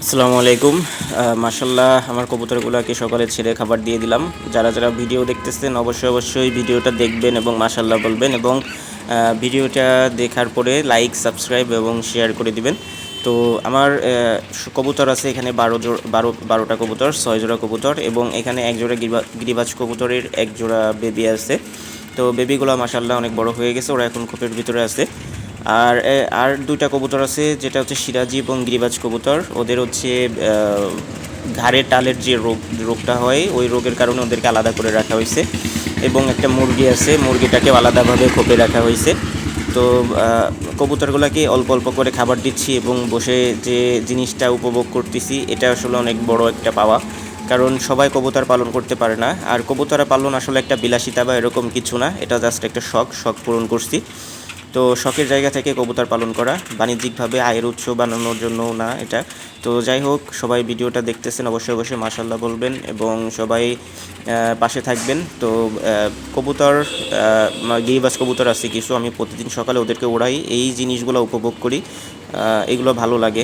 আসসালামু আলাইকুম। মাশাআল্লাহ আমার কবুতরগুলোকে সকালে ছেড়ে খাবার দিয়ে দিলাম। যারা ভিডিও দেখতেছেন অবশ্যই ভিডিওটা দেখবেন এবং মাশাআল্লাহ বলবেন এবং ভিডিওটা দেখার পরে লাইক, সাবস্ক্রাইব এবং শেয়ার করে দিবেন। তো আমার কবুতর আছে এখানে ১২টা কবুতর, ৬ জোড়া কবুতর এবং এখানে ১ জোড়া গিরিবাজ কবুতরের ১ জোড়া বেবি আছে। তো বেবিগুলো মাশাআল্লাহ অনেক বড় হয়ে গেছে, ওরা এখন খোপের ভিতরে আছে। আর ২টা কবুতর আছে, যেটা হচ্ছে সিরাজি এবং গিরিবাজ কবুতর। ওদের হচ্ছে ঘাড়ের টালের যে রোগটা হয়, ওই রোগের কারণে ওদেরকে আলাদা করে রাখা হয়েছে এবং একটা মুরগি আছে, মুরগিটাকেও আলাদাভাবে খোপে রাখা হয়েছে। তো কবুতরগুলোকে অল্প অল্প করে খাবার দিচ্ছি এবং বসে যে জিনিসটা উপভোগ করতেছি, এটা আসলে অনেক বড় একটা পাওয়া। কারণ সবাই কবুতর পালন করতে পারে না, আর কবুতর পালন আসলে একটা বিলাসিতা বা এরকম কিছু না, এটা জাস্ট একটা শখ পূরণ করছি। তো শখের জায়গা থেকে কবুতর পালন করা, বাণিজ্যিকভাবে আয়ের উৎস বানানোর জন্যও না এটা। তো যাই হোক, সবাই ভিডিওটা দেখতেছেন অবশ্যই মাশাআল্লাহ বলবেন এবং সবাই পাশে থাকবেন। তো কবুতর, গিরিবাজ কবুতর আছে কিছু, আমি প্রতিদিন সকালে ওদেরকে ওড়াই, এই জিনিসগুলো উপভোগ করি, এগুলো ভালো লাগে।